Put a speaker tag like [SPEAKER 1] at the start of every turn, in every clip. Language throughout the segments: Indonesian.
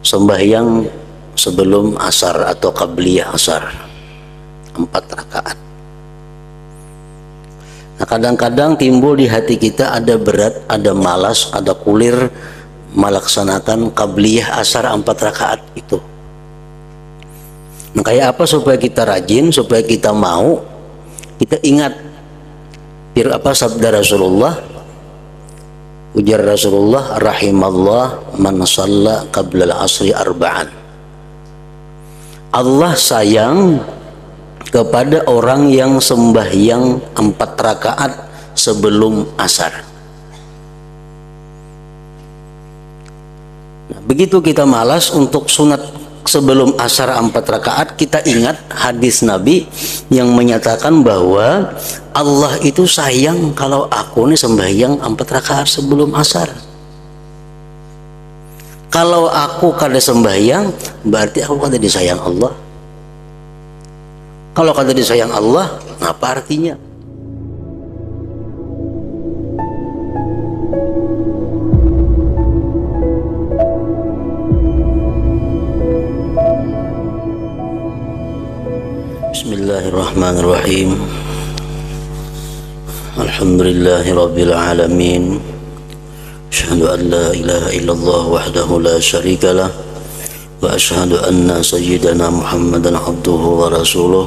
[SPEAKER 1] sembahyang sebelum asar atau qabliyah asar 4 rakaat. Nah, kadang-kadang timbul di hati kita ada berat, ada malas, ada kulir melaksanakan qabliyah asar 4 rakaat itu. Nah, kayak apa supaya kita rajin, supaya kita mau, kita ingat apa sabda Rasulullah, ujar Rasulullah, rahimallah man shalla qabla al-asri arba'an. Allah sayang kepada orang yang sembahyang 4 rakaat sebelum asar. Nah, begitu kita malas untuk sunat sebelum asar 4 rakaat, kita ingat hadis Nabi yang menyatakan bahwa Allah itu sayang kalau aku nih sembahyang 4 rakaat sebelum asar. Kalau aku kada sembahyang, berarti aku kada disayang Allah. Kalau kada disayang Allah, apa artinya? Bismillahirrahmanirrahim. Alhamdulillahi rabbil alamin. Asyhadu an la ilaha illallah wahdahu la syarika lah wa asyhadu anna sayyidana Muhammadan abduhu wa rasuluh.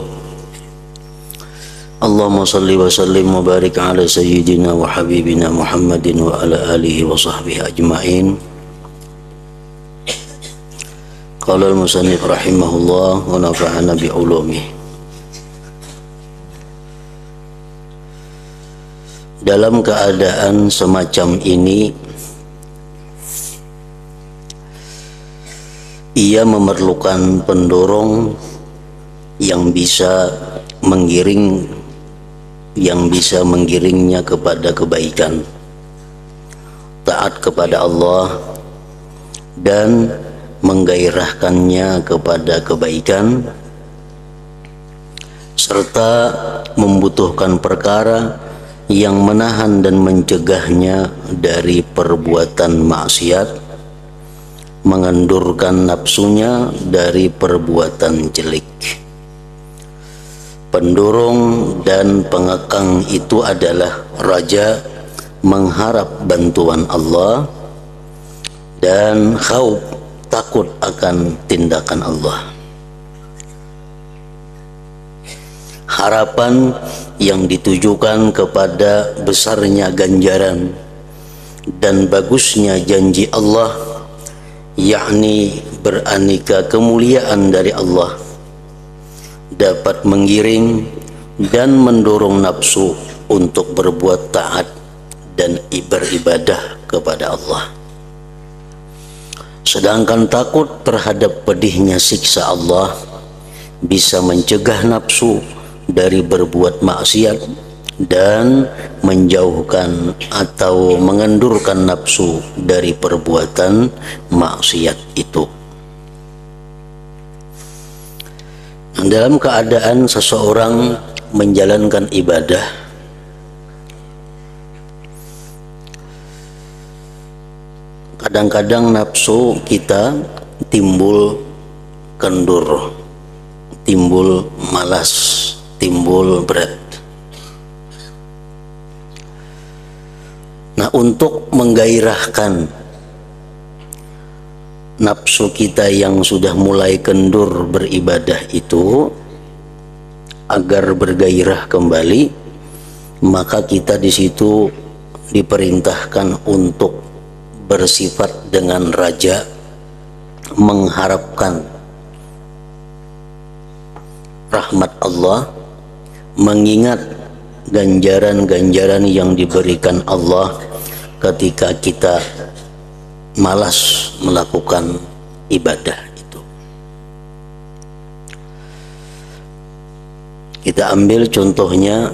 [SPEAKER 1] Allahumma salli wa sallim wa barik ala sayyidina wa habibina Muhammadin wa ala alihi wa sahbihi ajma'in. Qala al-musannif rahimahullah wa nafa'ana bi ulumihi. Dalam keadaan semacam ini, ia memerlukan pendorong yang bisa menggiringnya kepada kebaikan, taat kepada Allah, dan menggairahkannya kepada kebaikan, serta membutuhkan perkara yang menahan dan mencegahnya dari perbuatan maksiat, mengendurkan nafsunya dari perbuatan jelek. Pendorong dan pengekang itu adalah raja, mengharap bantuan Allah, dan khauf, takut akan tindakan Allah. Harapan yang ditujukan kepada besarnya ganjaran dan bagusnya janji Allah, yakni beraneka kemuliaan dari Allah, dapat menggiring dan mendorong nafsu untuk berbuat taat dan beribadah kepada Allah. Sedangkan takut terhadap pedihnya siksa Allah bisa mencegah nafsu dari berbuat maksiat dan menjauhkan atau mengendurkan nafsu dari perbuatan maksiat itu. Dalam keadaan seseorang menjalankan ibadah, kadang-kadang nafsu kita timbul kendur, timbul malas, timbul berat. Nah, untuk menggairahkan nafsu kita yang sudah mulai kendur beribadah itu agar bergairah kembali, maka kita di situ diperintahkan untuk bersifat dengan raja, mengharapkan rahmat Allah, mengingat ganjaran-ganjaran yang diberikan Allah ketika kita malas melakukan ibadah itu. Kita ambil contohnya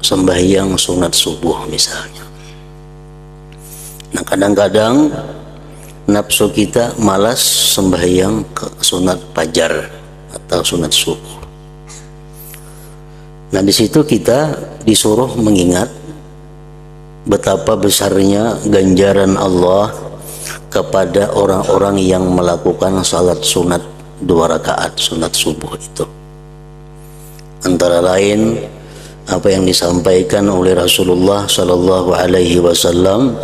[SPEAKER 1] sembahyang sunat subuh misalnya. Nah, kadang-kadang nafsu kita malas sembahyang sunat fajar atau sunat subuh. Nah, di situ kita disuruh mengingat betapa besarnya ganjaran Allah kepada orang-orang yang melakukan salat sunat 2 rakaat sunat subuh itu. Antara lain apa yang disampaikan oleh Rasulullah Shallallahu Alaihi Wasallam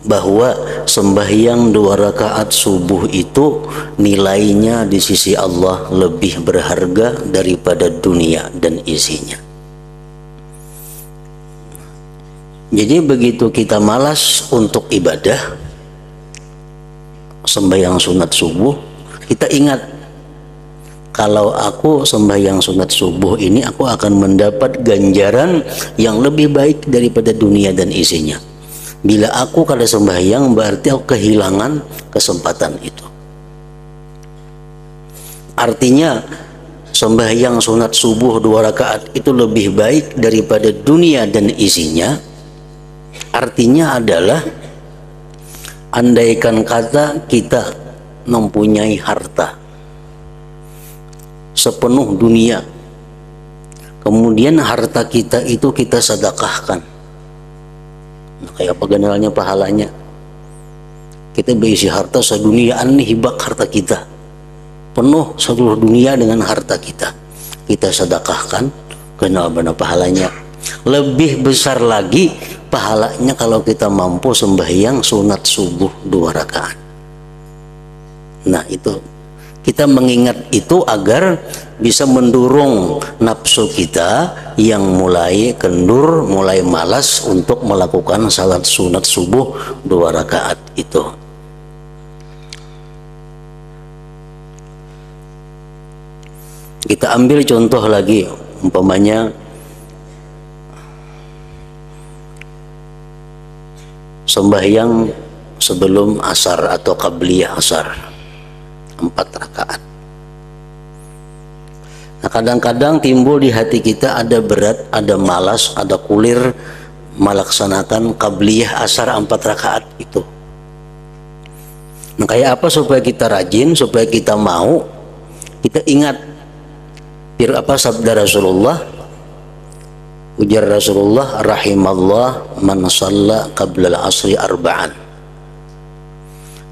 [SPEAKER 1] bahwa sembahyang 2 rakaat subuh itu nilainya di sisi Allah lebih berharga daripada dunia dan isinya. Jadi begitu kita malas untuk ibadah sembahyang sunat subuh, kita ingat kalau aku sembahyang sunat subuh ini aku akan mendapat ganjaran yang lebih baik daripada dunia dan isinya. Bila aku kada sembahyang berarti aku kehilangan kesempatan itu. Artinya sembahyang sunat subuh 2 rakaat itu lebih baik daripada dunia dan isinya. Artinya adalah andaikan kata kita mempunyai harta sepenuh dunia, kemudian harta kita itu kita sedekahkan, kayak apa generalnya pahalanya? Kita berisi harta seduniaan nih, hibak harta kita penuh seluruh dunia dengan harta kita sedekahkan, kenal benar pahalanya. Lebih besar lagi pahalanya kalau kita mampu sembahyang sunat subuh 2 rakaat. Nah itu kita mengingat itu agar bisa mendorong nafsu kita yang mulai kendur, mulai malas untuk melakukan salat sunat subuh 2 rakaat itu. Kita ambil contoh lagi, umpamanya sembahyang sebelum asar atau qabliyah asar 4 rakaat. Nah, kadang-kadang timbul di hati kita ada berat, ada malas, ada kulir melaksanakan qabliyah asar 4 rakaat itu. Nah, kayak apa supaya kita rajin, supaya kita mau, kita ingat apa sabda Rasulullah, ujar Rasulullah, rahimallah man shalla qabla al-asri arba'an.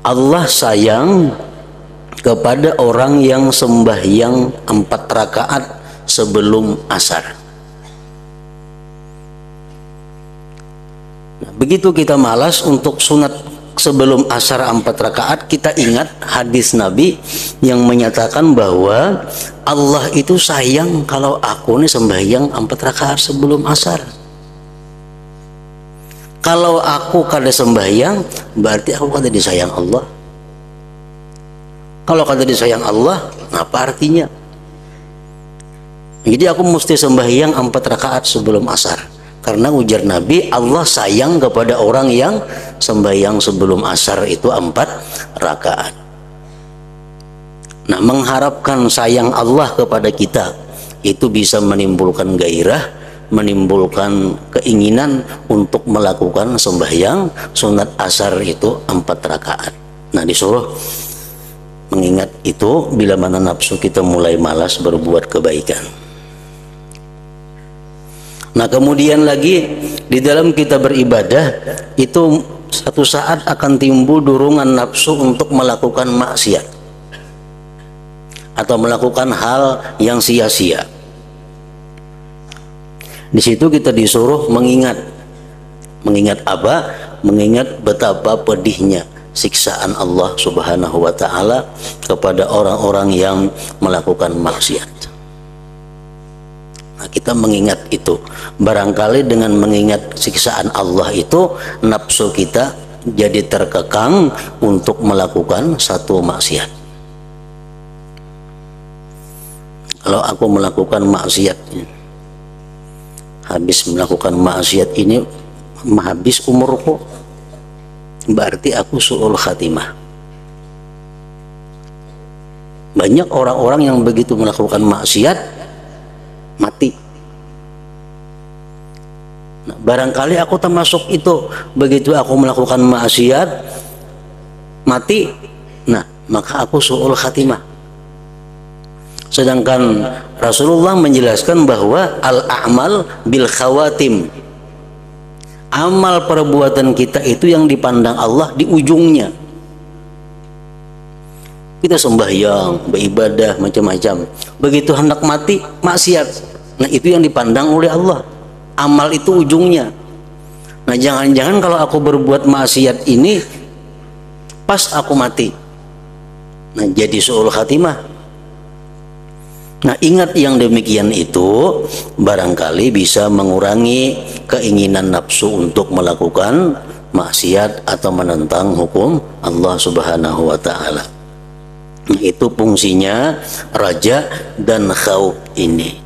[SPEAKER 1] Allah sayang kepada orang yang sembahyang 4 rakaat sebelum asar. Nah, begitu kita malas untuk sunat sebelum asar 4 rakaat, kita ingat hadis Nabi yang menyatakan bahwa Allah itu sayang kalau aku nih sembahyang 4 rakaat sebelum asar. Kalau aku kada sembahyang berarti aku kada disayang Allah. Kalau kada disayang Allah, apa artinya? Jadi aku mesti sembahyang 4 rakaat sebelum asar. Karena ujar Nabi, Allah sayang kepada orang yang sembahyang sebelum asar itu 4 rakaat. Nah, mengharapkan sayang Allah kepada kita itu bisa menimbulkan gairah, menimbulkan keinginan untuk melakukan sembahyang sunat asar itu 4 rakaat. Nah, disuruh mengingat itu bila mana nafsu kita mulai malas berbuat kebaikan. Nah, kemudian lagi di dalam kita beribadah itu satu saat akan timbul dorongan nafsu untuk melakukan maksiat atau melakukan hal yang sia-sia. Di situ kita disuruh mengingat apa? Mengingat betapa pedihnya siksaan Allah Subhanahu wa taala kepada orang-orang yang melakukan maksiat. Nah, kita mengingat itu. Barangkali dengan mengingat siksaan Allah itu, nafsu kita jadi terkekang untuk melakukan satu maksiat. Kalau aku melakukan maksiat, habis melakukan maksiat ini habis umurku, berarti aku su'ul khatimah. Banyak orang-orang yang begitu melakukan maksiat mati. Nah, barangkali aku termasuk itu. Begitu aku melakukan maksiat mati, nah maka aku su'ul khatimah. Sedangkan Rasulullah menjelaskan bahwa al-a'mal bil khawatim, amal perbuatan kita itu yang dipandang Allah di ujungnya. Kita sembahyang, beribadah, macam-macam. Begitu hendak mati, maksiat. Nah, itu yang dipandang oleh Allah. Amal itu ujungnya. Nah, jangan-jangan kalau aku berbuat maksiat ini pas aku mati. Nah, jadi su'ul khatimah. Nah, ingat yang demikian itu barangkali bisa mengurangi keinginan nafsu untuk melakukan maksiat atau menentang hukum Allah Subhanahu wa taala. Nah, itu fungsinya raja dan khauf ini.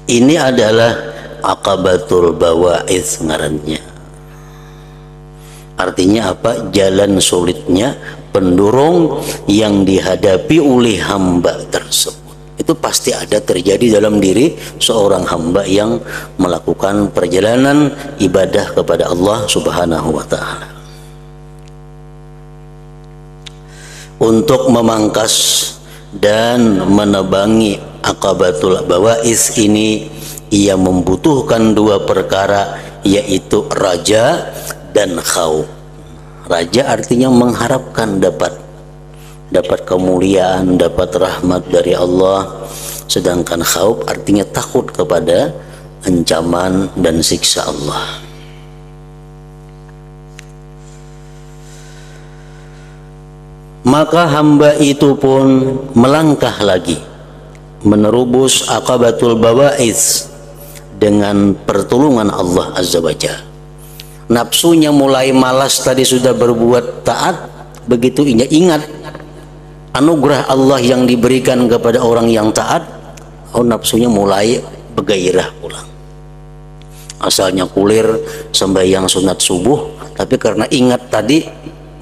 [SPEAKER 1] Ini adalah aqabatul bawa'ith ngarannya. Artinya apa? Jalan sulitnya pendurung yang dihadapi oleh hamba tersebut. Itu pasti ada terjadi dalam diri seorang hamba yang melakukan perjalanan ibadah kepada Allah Subhanahu wa taala. Untuk memangkas dan menebangi aqabatul bawa'is ini, ia membutuhkan dua perkara, yaitu raja dan khauf. Raja artinya mengharapkan dapat kemuliaan, dapat rahmat dari Allah. Sedangkan khauf artinya takut kepada ancaman dan siksa Allah. Maka hamba itu pun melangkah lagi menerubus aqabatul bawa'is dengan pertolongan Allah Azza wa Jalla. Nafsunya mulai malas tadi sudah berbuat taat, begitu ingat anugerah Allah yang diberikan kepada orang yang taat, nafsunya mulai bergairah pulang. Asalnya kulir sembahyang sunat subuh, tapi karena ingat tadi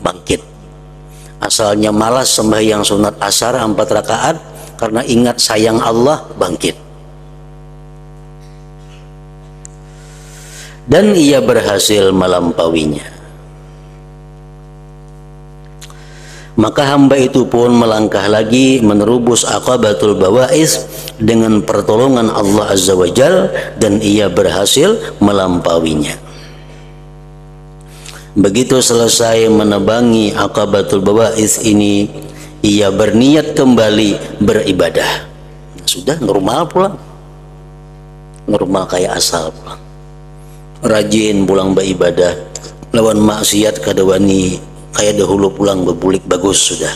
[SPEAKER 1] bangkit. Asalnya malas sembahyang sunat asar 4 rakaat, karena ingat sayang Allah bangkit. Dan ia berhasil melampauinya. Maka hamba itu pun melangkah lagi menerubus aqabatul bawa'is dengan pertolongan Allah Azza wa Jal, dan ia berhasil melampauinya. Begitu selesai menebangi aqabatul bawa'is ini, ia berniat kembali beribadah. Sudah normal pulang, normal kayak asal pulang. Rajin pulang beribadah, lawan maksiat kadawani kayak dahulu pulang bebulik bagus sudah.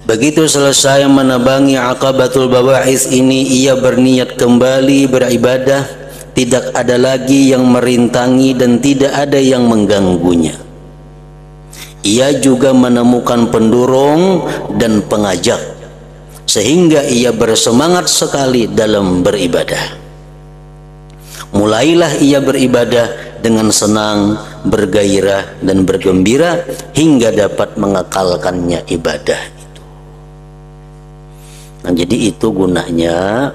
[SPEAKER 1] Begitu selesai menebangi aqabatul bawa'is ini, ia berniat kembali beribadah. Tidak ada lagi yang merintangi dan tidak ada yang mengganggunya. Ia juga menemukan pendorong dan pengajak, sehingga ia bersemangat sekali dalam beribadah. Mulailah ia beribadah dengan senang, bergairah dan bergembira hingga dapat mengekalkannya ibadah itu. Nah, jadi itu gunanya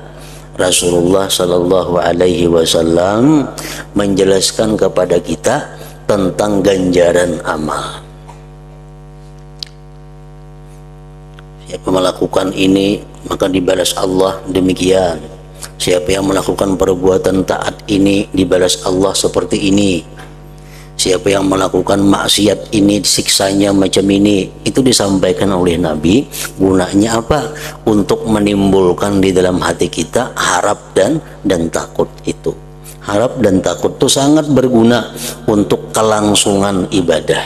[SPEAKER 1] Rasulullah Sallallahu Alaihi Wasallam menjelaskan kepada kita tentang ganjaran amal. Siapa melakukan ini maka dibalas Allah demikian. Siapa yang melakukan perbuatan taat ini dibalas Allah seperti ini. Siapa yang melakukan maksiat ini siksanya macam ini. Itu disampaikan oleh Nabi. Gunanya apa? Untuk menimbulkan di dalam hati kita harap dan takut itu. Harap dan takut itu sangat berguna untuk kelangsungan ibadah.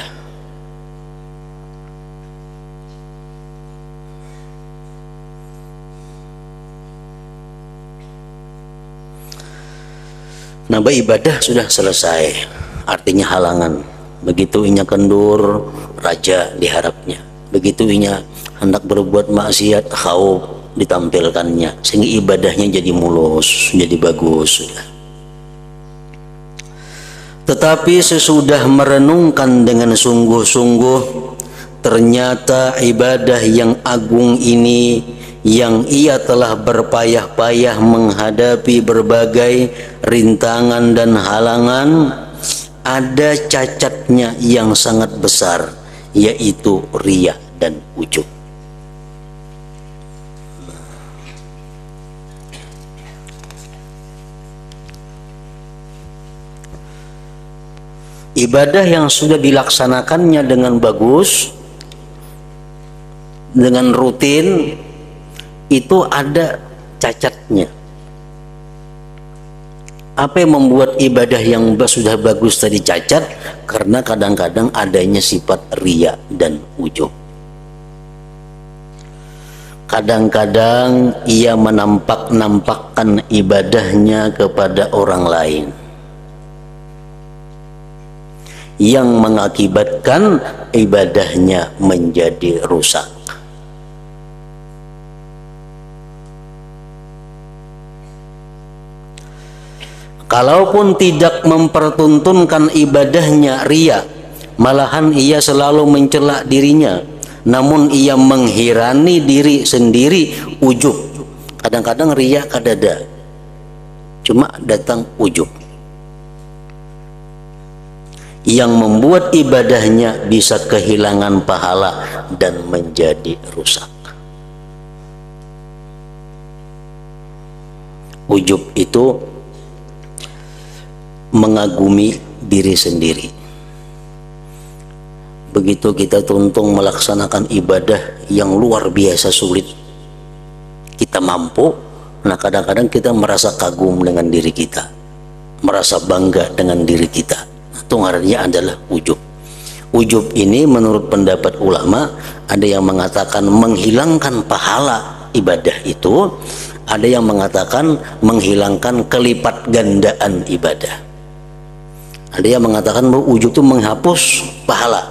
[SPEAKER 1] Nah, beribadah sudah selesai, artinya halangan. Begitu inya kendur, raja diharapnya. Begitu inya hendak berbuat maksiat, khauf ditampilkannya, sehingga ibadahnya jadi mulus, jadi bagus sudah. Tetapi sesudah merenungkan dengan sungguh-sungguh, ternyata ibadah yang agung ini, yang ia telah berpayah-payah menghadapi berbagai rintangan dan halangan, ada cacatnya yang sangat besar, yaitu riya dan ujub. ibadah yang sudah dilaksanakannya dengan bagus, dengan rutin, itu ada cacatnya. Apa yang membuat ibadah yang sudah bagus tadi cacat? Karena kadang-kadang adanya sifat riya dan ujub. Kadang-kadang ia menampakkan ibadahnya kepada orang lain, yang mengakibatkan ibadahnya menjadi rusak. Kalaupun tidak mempertuntunkan ibadahnya riya, malahan ia selalu mencela dirinya, namun ia menghirani diri sendiri, ujub. Kadang-kadang riya kadada, cuma datang ujub, yang membuat ibadahnya bisa kehilangan pahala dan menjadi rusak. Ujub itu mengagumi diri sendiri. Begitu kita tuntung melaksanakan ibadah yang luar biasa sulit, kita mampu, nah kadang-kadang kita merasa kagum dengan diri kita, merasa bangga dengan diri kita. Itu ngarannya adalah ujub. Ujub ini menurut pendapat ulama, ada yang mengatakan menghilangkan pahala ibadah itu, ada yang mengatakan menghilangkan kelipat gandaan ibadah. Ada yang mengatakan bahwa ujub itu menghapus pahala.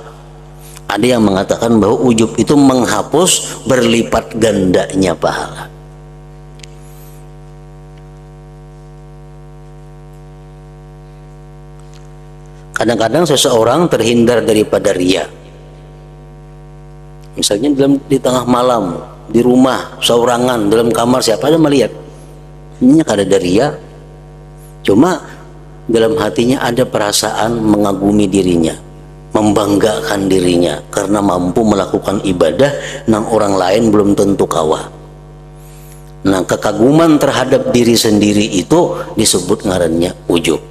[SPEAKER 1] Ada yang mengatakan bahwa ujub itu menghapus berlipat gandanya pahala. Kadang-kadang seseorang terhindar daripada riya. Misalnya di tengah malam, di rumah, seorangan, dalam kamar, siapa ada melihat. Ini kada ada riya. Cuma dalam hatinya ada perasaan mengagumi dirinya, membanggakan dirinya karena mampu melakukan ibadah yang orang lain belum tentu kawa. Nah, kekaguman terhadap diri sendiri itu disebut ngarannya ujub.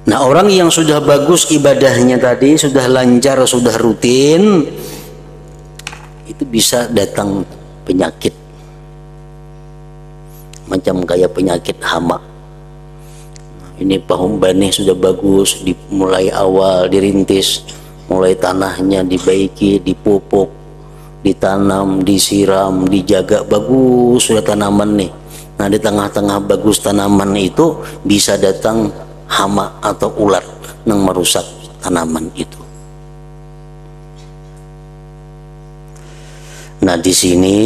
[SPEAKER 1] Nah, orang yang sudah bagus ibadahnya tadi, sudah lancar, sudah rutin, itu bisa datang penyakit macam kayak penyakit hama. Ini pahum bani sudah bagus, dimulai awal dirintis, mulai tanahnya dibaiki, dipupuk, ditanam, disiram, dijaga bagus sudah tanaman nih. Nah, di tengah-tengah bagus tanaman itu bisa datang hama atau ulat yang merusak tanaman itu. Nah, di sini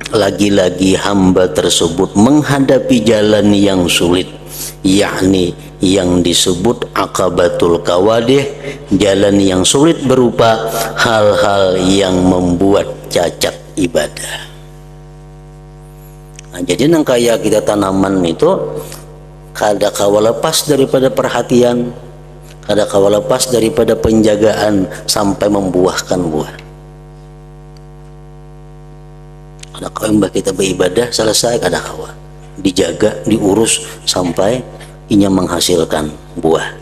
[SPEAKER 1] lagi-lagi hamba tersebut menghadapi jalan yang sulit, yakni yang disebut akabatul kawadih, jalan yang sulit berupa hal-hal yang membuat cacat ibadah. Nah, jadi nang kayak kita tanaman itu kada kawa lepas daripada perhatian, kada kawa lepas daripada penjagaan sampai membuahkan buah. Kada kawa mbah kita beribadah selesai, kada kawa dijaga, diurus sampai inya menghasilkan buah.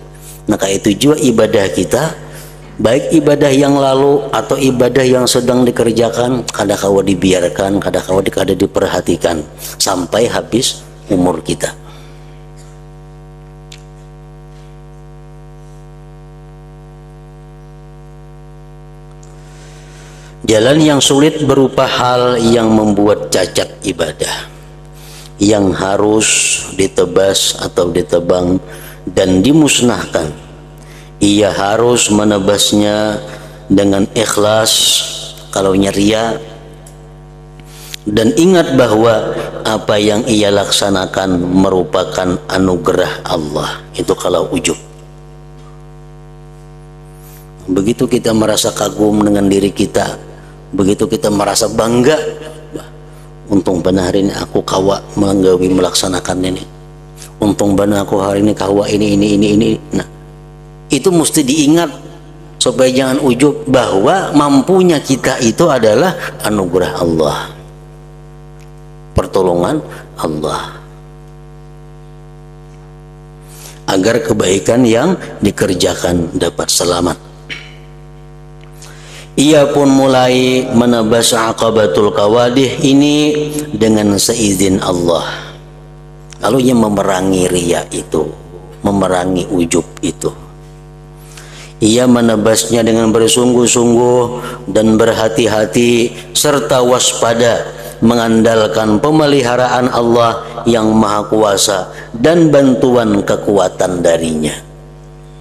[SPEAKER 1] Nah, kayak itu juga ibadah kita, baik ibadah yang lalu atau ibadah yang sedang dikerjakan, kada kawa dibiarkan, kada kawa kada diperhatikan sampai habis umur kita. Jalan yang sulit berupa hal yang membuat cacat ibadah, yang harus ditebas atau ditebang dan dimusnahkan. Ia harus menebasnya dengan ikhlas kalau riya, dan ingat bahwa apa yang ia laksanakan merupakan anugerah Allah. Itu kalau ujub. Begitu kita merasa kagum dengan diri kita, begitu kita merasa bangga, untung benar hari ini aku kawa menggawi melaksanakan ini, untung benar aku hari ini kawa ini. Nah, itu mesti diingat supaya jangan ujub bahwa mampunya kita itu adalah anugerah Allah, pertolongan Allah. agar kebaikan yang dikerjakan dapat selamat. Ia pun mulai menebas aqabatul qawadih ini dengan seizin Allah. Lalu ia memerangi riya itu, memerangi ujub itu. Ia menebasnya dengan bersungguh-sungguh dan berhati-hati serta waspada, mengandalkan pemeliharaan Allah yang Maha Kuasa dan bantuan kekuatan darinya.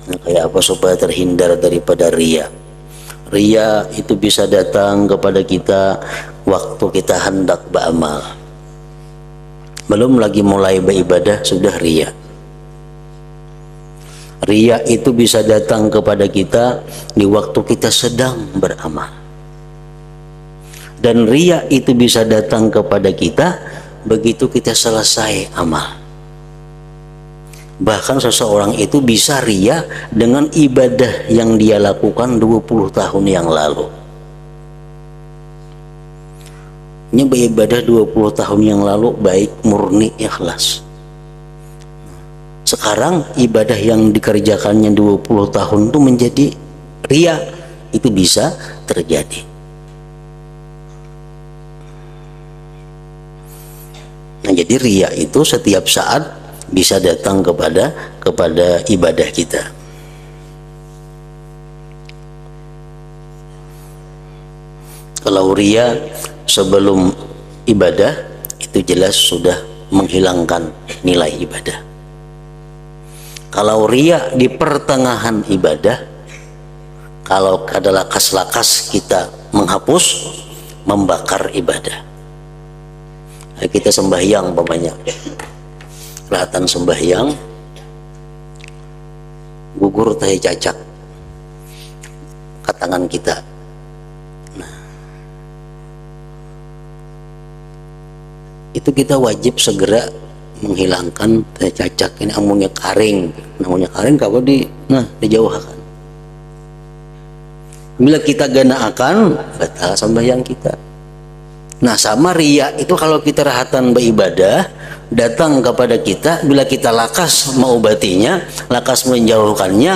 [SPEAKER 1] Nah, kayak apa supaya terhindar daripada riya? Riya itu bisa datang kepada kita waktu kita hendak beramal. Belum lagi mulai beribadah sudah riya. Riya itu bisa datang kepada kita di waktu kita sedang beramal. Dan riya itu bisa datang kepada kita begitu kita selesai amal. Bahkan seseorang itu bisa riya dengan ibadah yang dia lakukan 20 tahun yang lalu. Ini beribadah 20 tahun yang lalu baik, murni, ikhlas. Sekarang ibadah yang dikerjakannya 20 tahun itu menjadi riya, itu bisa terjadi. Nah, jadi riya itu setiap saat bisa datang kepada ibadah kita. Kalau riya sebelum ibadah itu jelas sudah menghilangkan nilai ibadah. Kalau riya di pertengahan ibadah, kalau ada lakas-lakas kita menghapus, membakar ibadah. Kita sembahyang umpamanya, kelihatan sembahyang, gugur tahi cacak ke tangan kita. Nah, itu kita wajib segera menghilangkan tahi cacak. Ini amunnya karing, namanya karing kalau dijauhkan. Bila kita ganaakan, batal sembahyang kita. Nah, sama riya itu kalau kita rahatan beribadah datang kepada kita, bila kita lakas mengobatinya, lakas menjauhkannya,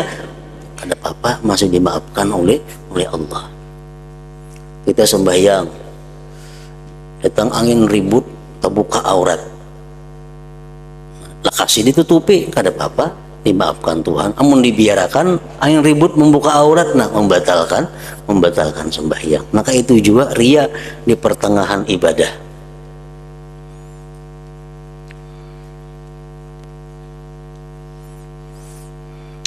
[SPEAKER 1] ada apa-apa masih dimaafkan oleh Allah. Kita sembahyang, datang angin ribut, terbuka aurat, lakas ditutupi, ada apa-apa, dimaafkan Tuhan. Amun dibiarkan angin ribut membuka aurat, nah membatalkan sembahyang. Maka itu juga riya di pertengahan ibadah.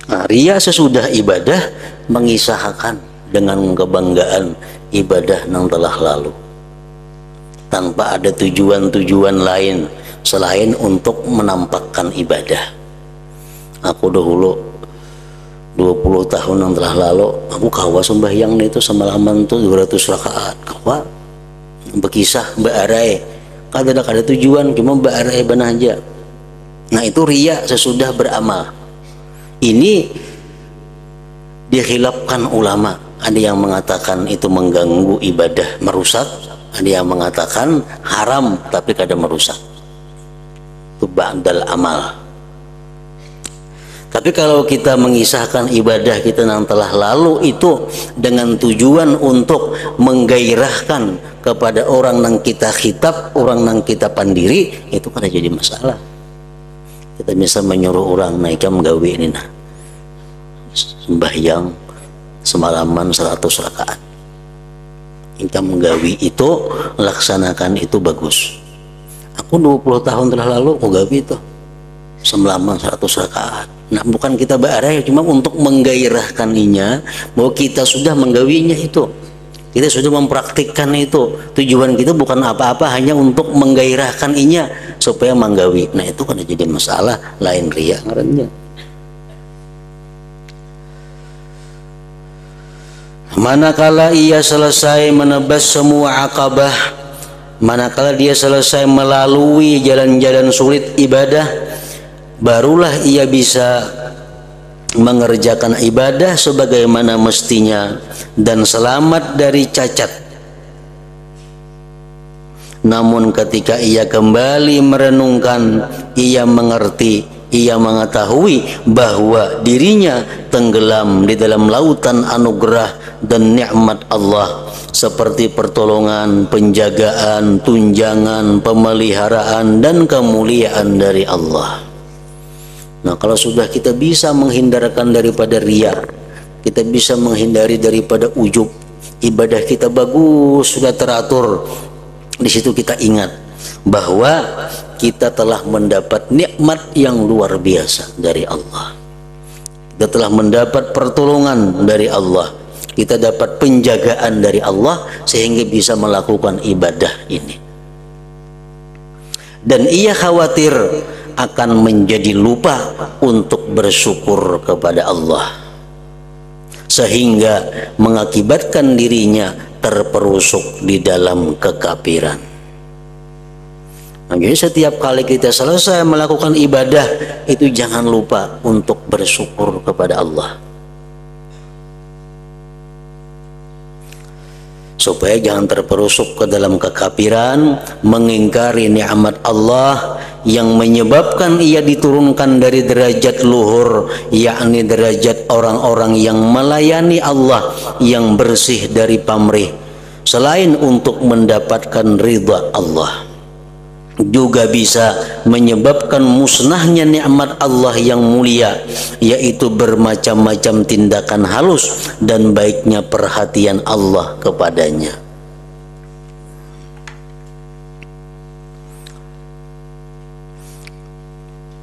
[SPEAKER 1] Nah, riya sesudah ibadah mengisahkan dengan kebanggaan ibadah yang telah lalu, tanpa ada tujuan-tujuan lain selain untuk menampakkan ibadah. Aku dahulu 20 tahun yang telah lalu, aku kawa sembahyang itu semalaman tuh 200 rakaat. Kawa berkisah bearai, kada tujuan, cuma bearai aja. Nah, itu riya sesudah beramal. Ini dikhilafkan ulama. Ada yang mengatakan itu mengganggu ibadah, merusak. Ada yang mengatakan haram tapi kada merusak. Itu ba'dal amal. Tapi kalau kita mengisahkan ibadah kita yang telah lalu itu dengan tujuan untuk menggairahkan kepada orang yang kita khitab, orang yang kita pandiri, itu kan jadi masalah. Kita bisa menyuruh orang naikam gawe ini nah, sembahyang semalaman 100 rakaat. Kita menggawi itu, laksanakan itu bagus. Aku 20 tahun telah lalu aku gawe itu semalaman 100 rakaat. Nah, bukan kita bearai, cuma untuk menggairahkaninya bahwa kita sudah menggawinya itu, kita sudah mempraktikkan itu. Tujuan kita bukan apa-apa, hanya untuk menggairahkan inya supaya menggawi. Nah, itu kan jadi masalah lain riya ngarannya. Manakala ia selesai menebas semua akabah, manakala dia selesai melalui jalan-jalan sulit ibadah, barulah ia bisa mengerjakan ibadah sebagaimana mestinya dan selamat dari cacat. Namun ketika ia kembali merenungkan, ia mengerti ia mengetahui bahwa dirinya tenggelam di dalam lautan anugerah dan nikmat Allah, seperti pertolongan, penjagaan, tunjangan, pemeliharaan dan kemuliaan dari Allah. Nah, kalau sudah kita bisa menghindarkan daripada riya, kita bisa menghindari daripada ujub, ibadah kita bagus, sudah teratur. Di situ kita ingat bahwa kita telah mendapat nikmat yang luar biasa dari Allah. Kita telah mendapat pertolongan dari Allah. Kita dapat penjagaan dari Allah sehingga bisa melakukan ibadah ini. Dan ia khawatir akan menjadi lupa untuk bersyukur kepada Allah, sehingga mengakibatkan dirinya terperosok di dalam kekafiran. Nah, jadi setiap kali kita selesai melakukan ibadah itu jangan lupa untuk bersyukur kepada Allah, supaya jangan terperosok ke dalam kekafiran, mengingkari nikmat Allah yang menyebabkan ia diturunkan dari derajat luhur, yakni derajat orang-orang yang melayani Allah yang bersih dari pamrih, selain untuk mendapatkan ridha Allah. Juga bisa menyebabkan musnahnya nikmat Allah yang mulia, yaitu bermacam-macam tindakan halus dan baiknya perhatian Allah kepadanya.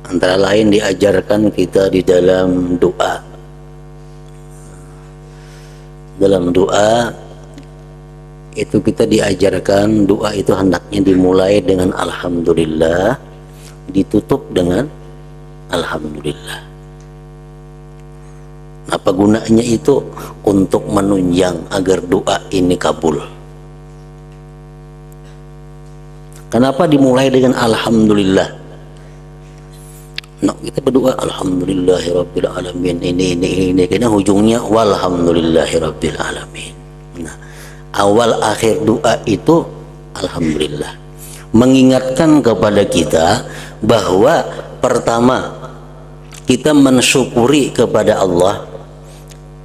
[SPEAKER 1] Antara lain diajarkan kita di dalam doa. Dalam doa itu kita diajarkan doa itu hendaknya dimulai dengan alhamdulillah, ditutup dengan alhamdulillah. Apa gunanya itu? Untuk menunjang agar doa ini kabul. Kenapa dimulai dengan alhamdulillah? Nah, kita berdoa alhamdulillahirabbil alamin, ini karena ujungnya walhamdulillahirabbil alamin. Nah, awal akhir doa itu alhamdulillah, mengingatkan kepada kita bahwa pertama kita mensyukuri kepada Allah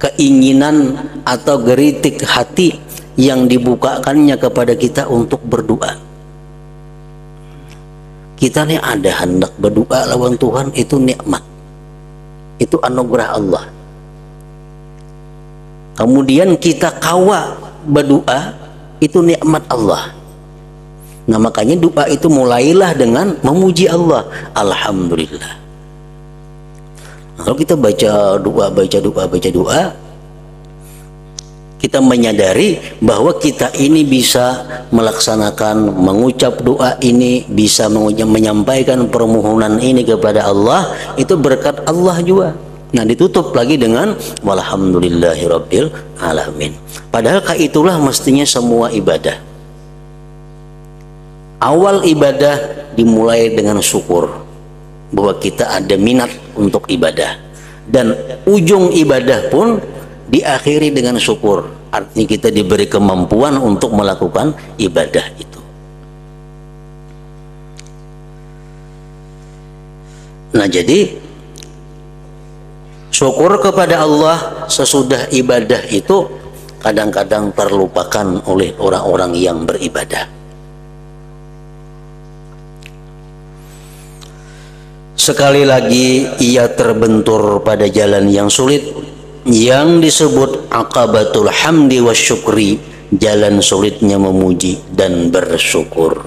[SPEAKER 1] keinginan atau geritik hati yang dibukakannya kepada kita untuk berdoa. Kita nih ada hendak berdoa lawan Tuhan, itu nikmat, itu anugerah Allah. Kemudian kita kawa berdoa, itu nikmat Allah. Nah, makanya doa itu mulailah dengan memuji Allah, alhamdulillah. Nah, kalau kita baca doa, kita menyadari bahwa kita ini bisa melaksanakan, mengucap doa ini, bisa menyampaikan permohonan ini kepada Allah, itu berkat Allah juga. Nah, ditutup lagi dengan walhamdulillahirabbil alamin. Padahal itulah mestinya semua ibadah. Awal ibadah dimulai dengan syukur bahwa kita ada minat untuk ibadah, dan ujung ibadah pun diakhiri dengan syukur. Artinya kita diberi kemampuan untuk melakukan ibadah itu. Nah, jadi syukur kepada Allah sesudah ibadah itu kadang-kadang terlupakan oleh orang-orang yang beribadah. Sekali lagi ia terbentur pada jalan yang sulit yang disebut aqabatul hamdi wasyukri, jalan sulitnya memuji dan bersyukur.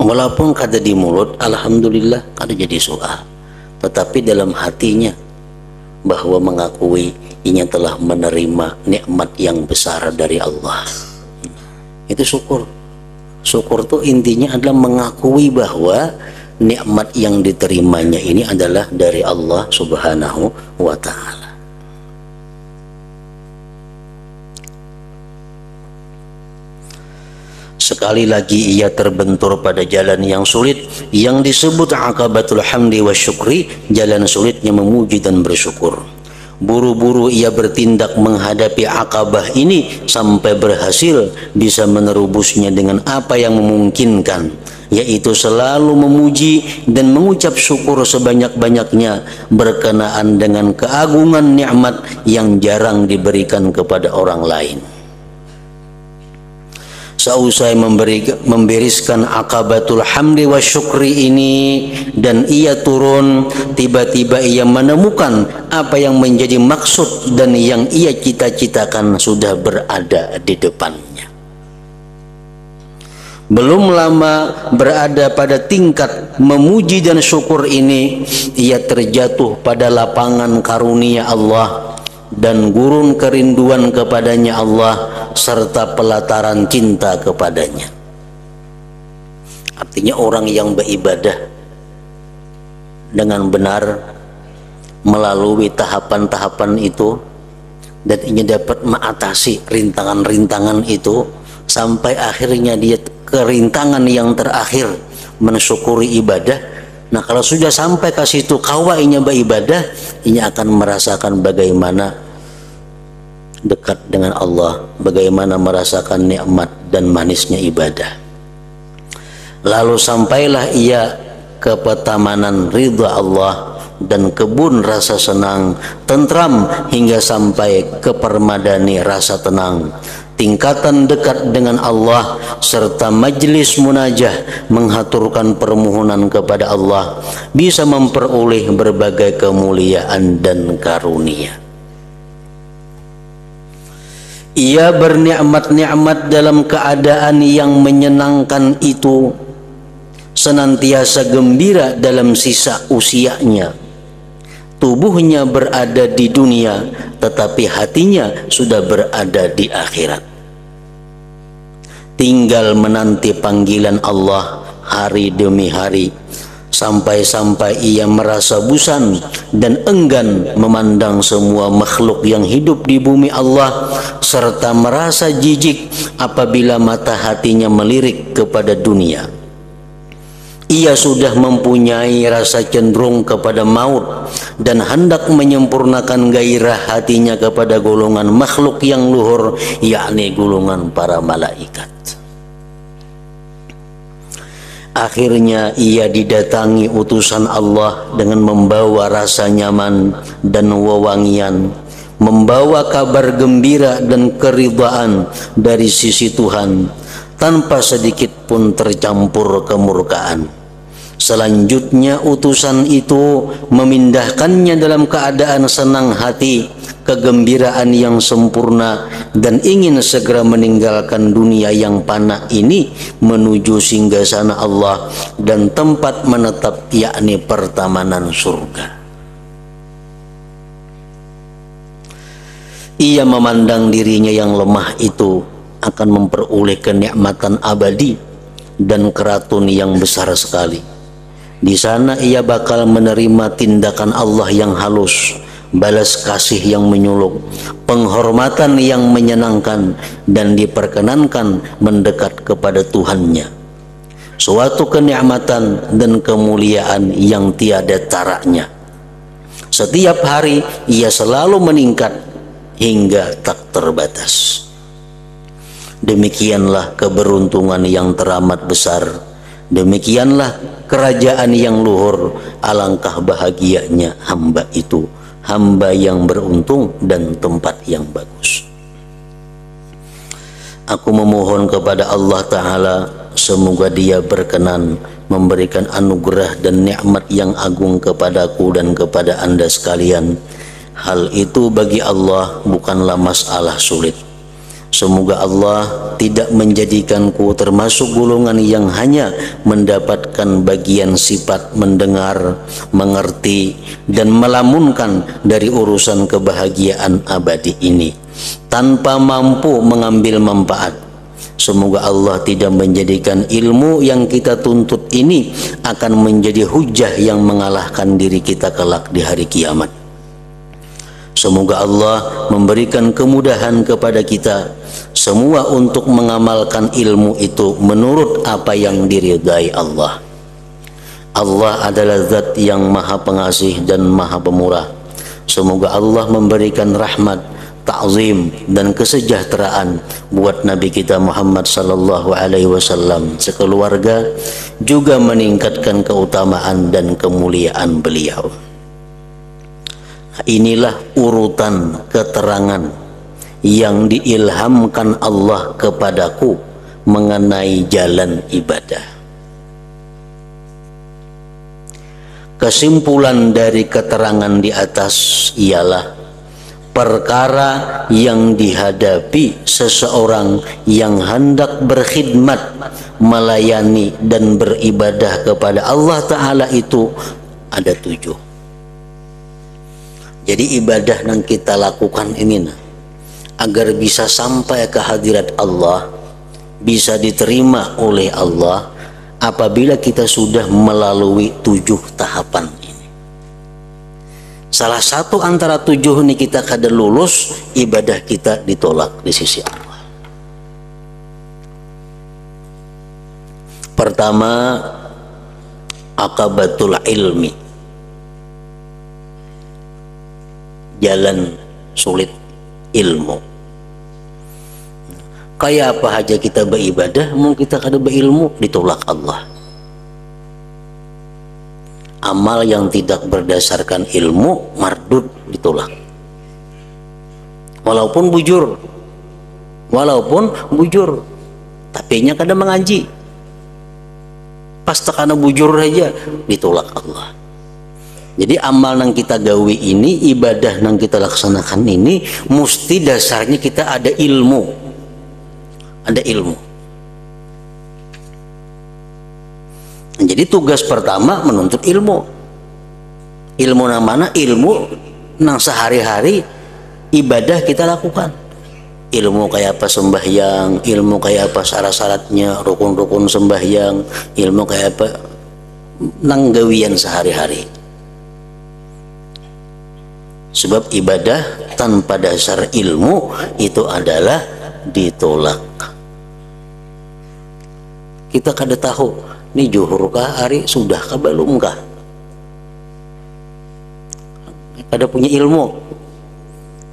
[SPEAKER 1] Walaupun kata di mulut alhamdulillah, kata jadi soal, tetapi dalam hatinya bahwa mengakui ia telah menerima nikmat yang besar dari Allah, itu syukur. Syukur itu intinya adalah mengakui bahwa nikmat yang diterimanya ini adalah dari Allah Subhanahu wa ta'ala. Sekali lagi ia terbentur pada jalan yang sulit yang disebut aqabatul hamdi wasyukri, jalan sulitnya memuji dan bersyukur. Buru-buru ia bertindak menghadapi akabah ini sampai berhasil bisa menerubusnya dengan apa yang memungkinkan, yaitu selalu memuji dan mengucap syukur sebanyak-banyaknya berkenaan dengan keagungan nikmat yang jarang diberikan kepada orang lain. Seusai membereskan akabatul hamdi wa syukri ini dan ia turun, tiba-tiba ia menemukan apa yang menjadi maksud dan yang ia cita-citakan sudah berada di depannya. Belum lama berada pada tingkat memuji dan syukur ini, ia terjatuh pada lapangan karunia Allah dan gurun kerinduan kepadanya Allah serta pelataran cinta kepadanya. Artinya orang yang beribadah dengan benar melalui tahapan-tahapan itu dan ingin dapat mengatasi rintangan-rintangan itu sampai akhirnya dia ke rintangan yang terakhir mensyukuri ibadah. Nah, kalau sudah sampai ke situ kawainya beribadah, ini akan merasakan bagaimana dekat dengan Allah, bagaimana merasakan nikmat dan manisnya ibadah. Lalu sampailah ia ke petamanan ridha Allah dan kebun rasa senang, tentram hingga sampai ke permadani rasa tenang, tingkatan dekat dengan Allah serta majlis munajah menghaturkan permohonan kepada Allah, bisa memperoleh berbagai kemuliaan dan karunia. Ia bernikmat-nikmat dalam keadaan yang menyenangkan itu, senantiasa gembira dalam sisa usianya. Tubuhnya berada di dunia, tetapi hatinya sudah berada di akhirat. Tinggal menanti panggilan Allah hari demi hari, sampai-sampai ia merasa bosan dan enggan memandang semua makhluk yang hidup di bumi Allah, serta merasa jijik apabila mata hatinya melirik kepada dunia. Ia sudah mempunyai rasa cenderung kepada maut dan hendak menyempurnakan gairah hatinya kepada golongan makhluk yang luhur, yakni golongan para malaikat. Akhirnya ia didatangi utusan Allah dengan membawa rasa nyaman dan wewangian, membawa kabar gembira dan keridhaan dari sisi Tuhan, tanpa sedikit pun tercampur kemurkaan. Selanjutnya utusan itu memindahkannya dalam keadaan senang hati, kegembiraan yang sempurna, dan ingin segera meninggalkan dunia yang fana ini menuju singgasana Allah dan tempat menetap, yakni pertamanan surga. Ia memandang dirinya yang lemah itu akan memperoleh kenikmatan abadi dan keratun yang besar sekali. Di sana ia bakal menerima tindakan Allah yang halus, balas kasih yang menyuluk, penghormatan yang menyenangkan, dan diperkenankan mendekat kepada Tuhannya. Suatu kenikmatan dan kemuliaan yang tiada taraknya. Setiap hari ia selalu meningkat hingga tak terbatas. Demikianlah keberuntungan yang teramat besar. Demikianlah kerajaan yang luhur. Alangkah bahagianya hamba itu, hamba yang beruntung dan tempat yang bagus. Aku memohon kepada Allah Ta'ala, semoga Dia berkenan memberikan anugerah dan nikmat yang agung kepadaku dan kepada anda sekalian. Hal itu bagi Allah bukanlah masalah sulit. Semoga Allah tidak menjadikanku termasuk golongan yang hanya mendapatkan bagian sifat mendengar, mengerti, dan melamunkan dari urusan kebahagiaan abadi ini, tanpa mampu mengambil manfaat. Semoga Allah tidak menjadikan ilmu yang kita tuntut ini akan menjadi hujah yang mengalahkan diri kita kelak di hari kiamat. Semoga Allah memberikan kemudahan kepada kita semua untuk mengamalkan ilmu itu menurut apa yang diridai Allah. Allah adalah zat yang maha pengasih dan maha pemurah. Semoga Allah memberikan rahmat, ta'zim dan kesejahteraan buat Nabi kita Muhammad sallallahu alaihi wasallam sekeluarga, juga meningkatkan keutamaan dan kemuliaan beliau. Inilah urutan keterangan yang diilhamkan Allah kepadaku mengenai jalan ibadah. Kesimpulan dari keterangan di atas ialah perkara yang dihadapi seseorang yang hendak berkhidmat, melayani dan beribadah kepada Allah Ta'ala itu ada 7. Jadi ibadah yang kita lakukan ini agar bisa sampai ke hadirat Allah, bisa diterima oleh Allah apabila kita sudah melalui 7 tahapan ini. Salah satu antara 7 ini kita kada lulus, ibadah kita ditolak di sisi Allah. Pertama, aqabatul ilmi, jalan sulit ilmu. Kayak apa aja kita beribadah, mau kita kada berilmu, ditolak Allah. Amal yang tidak berdasarkan ilmu mardud, ditolak. Walaupun bujur, tapi nya kada mengaji, pas tekana bujur aja ditolak Allah. Jadi amal yang kita gawi ini, ibadah yang kita laksanakan ini, mesti dasarnya kita ada ilmu. Ada ilmu. Jadi tugas pertama menuntut ilmu. Ilmu yang mana? Ilmu yang sehari-hari ibadah kita lakukan. Ilmu kayak apa sembahyang, ilmu kayak apa syarat-syaratnya, rukun-rukun sembahyang, ilmu kayak apa nanggawian sehari-hari. Sebab ibadah tanpa dasar ilmu itu adalah ditolak. Kita kada tahu ini zuhur kah hari sudah kah belum kah, kada punya ilmu.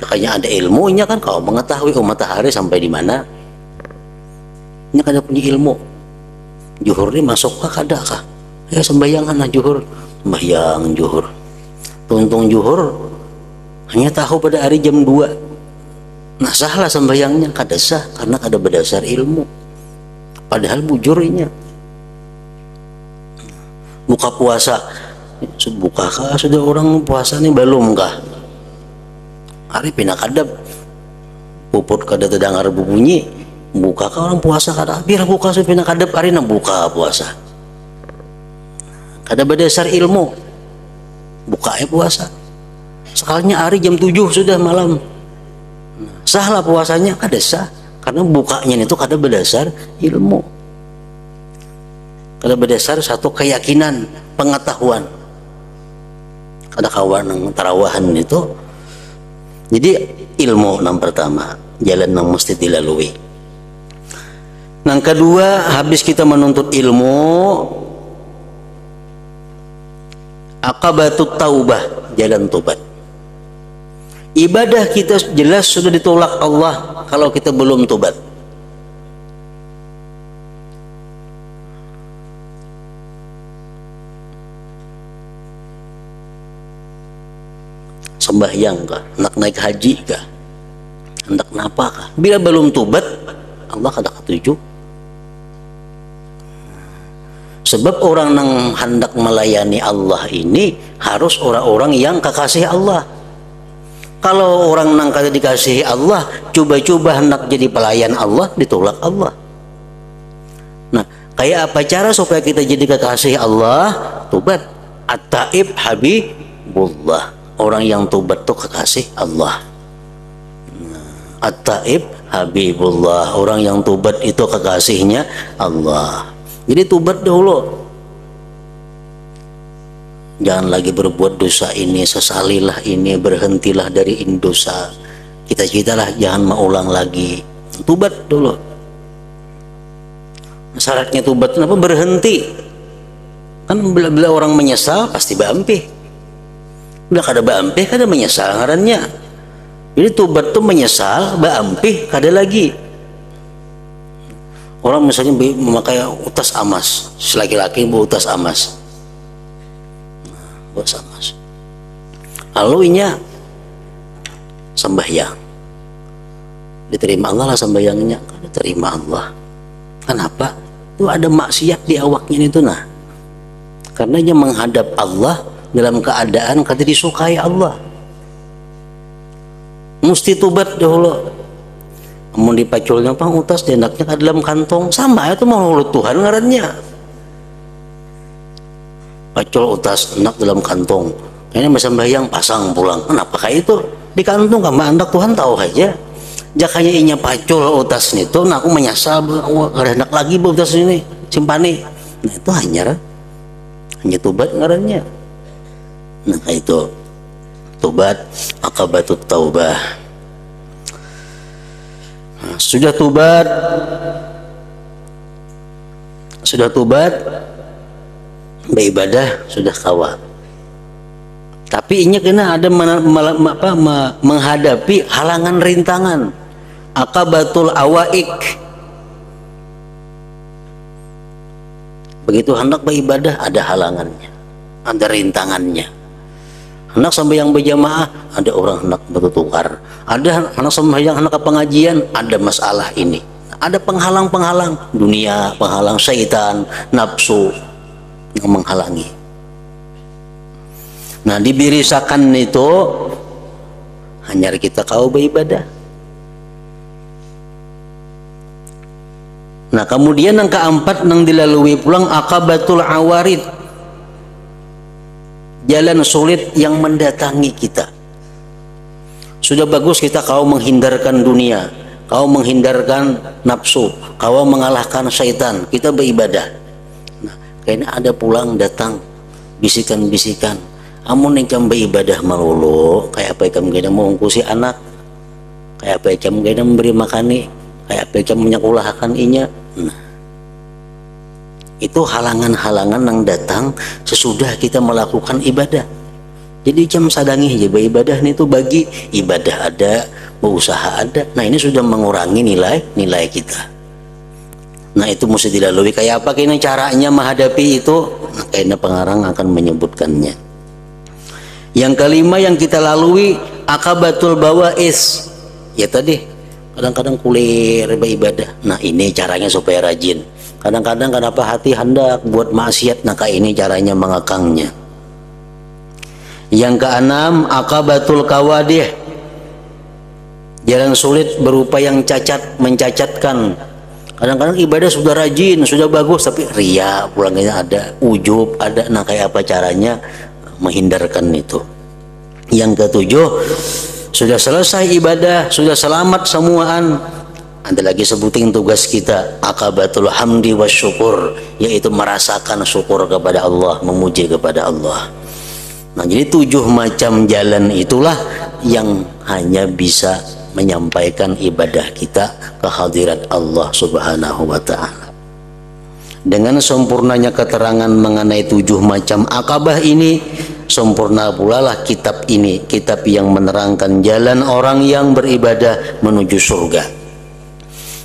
[SPEAKER 1] Makanya ada ilmunya kan, kau mengetahui matahari sampai di mana. Ini kada punya ilmu. Zuhur ini masuk kah kada kah? Ya sembayangan zuhur, sembahyang zuhur, tuntung zuhur hanya tahu pada hari jam 2. Nah sahlah sembahyangnya, kada sah karena kada berdasar ilmu. Padahal bujurnya. Buka puasa, buka kah sudah orang puasa nih belum kah? Hari pina kadap, puput kada terdengar bunyi, buka kah orang puasa kada? Biar buka sudah pina kadap hari na buka puasa. Kada berdasar ilmu, buka puasa. Sekalinya hari jam 7 sudah malam. Sahlah puasanya, kada sah karena bukanya itu kada berdasar ilmu, kada berdasar satu keyakinan, pengetahuan. Kada kawan yang tarawahan itu. Jadi ilmu yang pertama, jalan yang mesti dilalui. Yang kedua, habis kita menuntut ilmu, aqabatut taubah, jalan tobat. Ibadah kita jelas sudah ditolak Allah kalau kita belum tobat. Sembahyang kah, hendak naik haji kah, hendak napa kah, bila belum tobat Allah kada ketuju. Sebab orang yang hendak melayani Allah ini harus orang-orang yang kekasih Allah. Kalau orang yang kada dikasihi Allah coba-coba hendak jadi pelayan Allah, ditolak Allah. Nah, kayak apa cara supaya kita jadi kekasih Allah? Tobat. At-taib habibullah. Orang yang tobat itu kekasih Allah. At-taib habibullah. Orang yang tobat itu kekasihnya Allah. Jadi tobat dahulu. Jangan lagi berbuat dosa ini, sesalilah ini, berhentilah dari dosa. Cita-citalah jangan mengulang lagi. Tobat dulu. Syaratnya tobat kenapa? Berhenti. Kan bila orang menyesal pasti berampih. Bila kada berampih kada menyesal ngarannya. Jadi tobat tuh menyesal, baampih kada lagi. Orang misalnya memakai utas amas, laki-laki bawa utas amas, utas amas. Lalu inya sembahyang, diterima Allah lah sembahyangnya, diterima Allah. Kenapa? Itu ada maksiat di awaknya itu nah. Karena dia menghadap Allah dalam keadaan kada disukai Allah. Mesti tobat dahulu. Mau dipaculnya pang utas dendaknya ke dalam kantong sama itu mau Tuhan ngarannya. Pacul utas enak dalam kantong. Kayaknya masa sembahyang pasang pulang. Kenapa kayak itu di kantong kama andak Tuhan tahu aja. Jakanya inya pacul utas itu, nah aku menyesal, kada hendak lagi utas ini simpani. Nah itu hanya tobat ngarannya. Nah itu tobat akabatut taubah. Nah, sudah tobat beribadah sudah kawa, tapi inya kena ada menghadapi halangan rintangan, akabatul awaik. Begitu hendak beribadah ada halangannya, ada rintangannya. Hendak sembahyang berjamaah ada orang hendak bertukar, ada hendak sembahyang hendak ke pengajian ada masalah ini, ada penghalang-penghalang dunia, penghalang syaitan, nafsu yang menghalangi. Nah dibirisakan itu hanya kita kau beribadah. Nah kemudian yang keempat yang dilalui pulang akabatul awarid, jalan sulit yang mendatangi kita. Sudah bagus kita kau menghindarkan dunia, kau menghindarkan nafsu, kau mengalahkan syaitan, kita beribadah. Nah, kayaknya ada pulang datang bisikan-bisikan, amun yang beribadah melulu, kayak apa yang kamu mengungkusi anak, kayak apa yang kamu memberi makani, kayak apa yang kamu menyekolahkan inya. Nah, itu halangan-halangan yang datang sesudah kita melakukan ibadah. Jadi jam sadangi aja beribadah itu bagi ibadah ada, berusaha ada. Nah ini sudah mengurangi nilai kita. Nah itu mesti dilalui. Kayak apa kayaknya caranya menghadapi itu? Nah, kayaknya pengarang akan menyebutkannya. Yang kelima yang kita lalui akabatul bawais. Ya tadi kadang-kadang kulir beribadah. Nah ini caranya supaya rajin. Kadang-kadang kenapa hati hendak buat maksiat, nah ini caranya mengekangnya. Yang keenam akabatul kawadih, jalan sulit berupa yang cacat, mencacatkan. Kadang-kadang ibadah sudah rajin, sudah bagus, tapi ria pulangnya ada, ujub ada. Nah kayak apa caranya menghindarkan itu. Yang ketujuh, sudah selesai ibadah, sudah selamat semuaan, ada lagi sebutin tugas kita akabatul hamdi wa syukur, yaitu merasakan syukur kepada Allah, memuji kepada Allah. Nah jadi 7 macam jalan itulah yang hanya bisa menyampaikan ibadah kita ke hadirat Allah subhanahu wa ta'ala. Dengan sempurnanya keterangan mengenai 7 macam akabah ini, sempurna pula lah kitab ini, kitab yang menerangkan jalan orang yang beribadah menuju surga.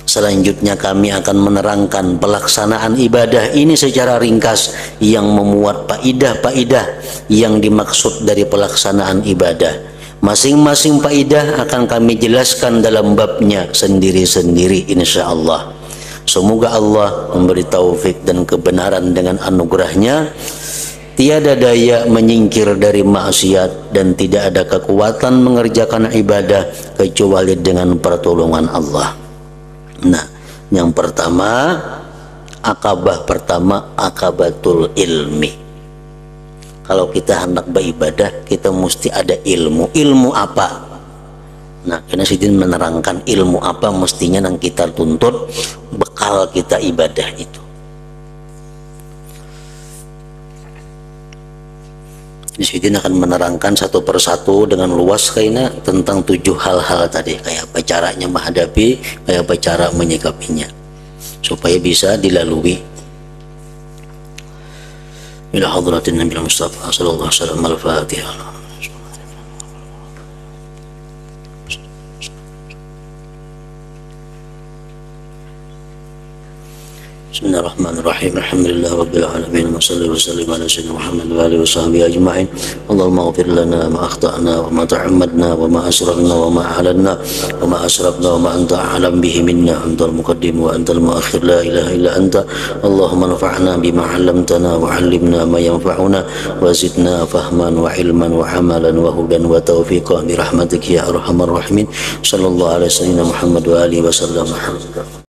[SPEAKER 1] Selanjutnya kami akan menerangkan pelaksanaan ibadah ini secara ringkas yang memuat faidah-faidah yang dimaksud dari pelaksanaan ibadah. Masing-masing faidah akan kami jelaskan dalam babnya sendiri-sendiri insyaallah. Semoga Allah memberi taufik dan kebenaran dengan anugerahnya. Tiada daya menyingkir dari maksiat dan tidak ada kekuatan mengerjakan ibadah kecuali dengan pertolongan Allah. Nah, yang pertama, akabah pertama akabatul ilmi. Kalau kita hendak beribadah, kita mesti ada ilmu. Ilmu apa? Nah, karena Sidin menerangkan ilmu apa mestinya yang kita tuntut bekal kita ibadah itu. Di sini akan menerangkan satu persatu dengan luas kayaknya tentang 7 hal-hal tadi, kayak apa caranya menghadapi, kayak apa cara menyikapinya supaya bisa dilalui. Ila hadratin Nabi Mustafa sallallahu alaihi wasallam al-Fatihah. Bismillahirrahmanirrahim. Alhamdulillah rabbil alamin. Wa sallallahu wa sallim ala sayyidina Muhammad wa alihi wa sahbihi ajma'in. Allahumma ighfir lana ma akhta'na wa ma ta'ammadna wa ma asrarna wa ma a'lanna wa ma asrafna wa ma anta a'lam bihi minna. Antal muqaddim wa antal muakhir, la ilaha illa anta. Allahumma anfa'na bima 'allamtana wa 'allimna ma yanfa'una wa zidna fahman wa ilman wa amalan wa hudan wa tawfiqan bi rahmatika ya arhamar rahimin. Sallallahu alaihi wasallam Muhammad wa alihi wasallam.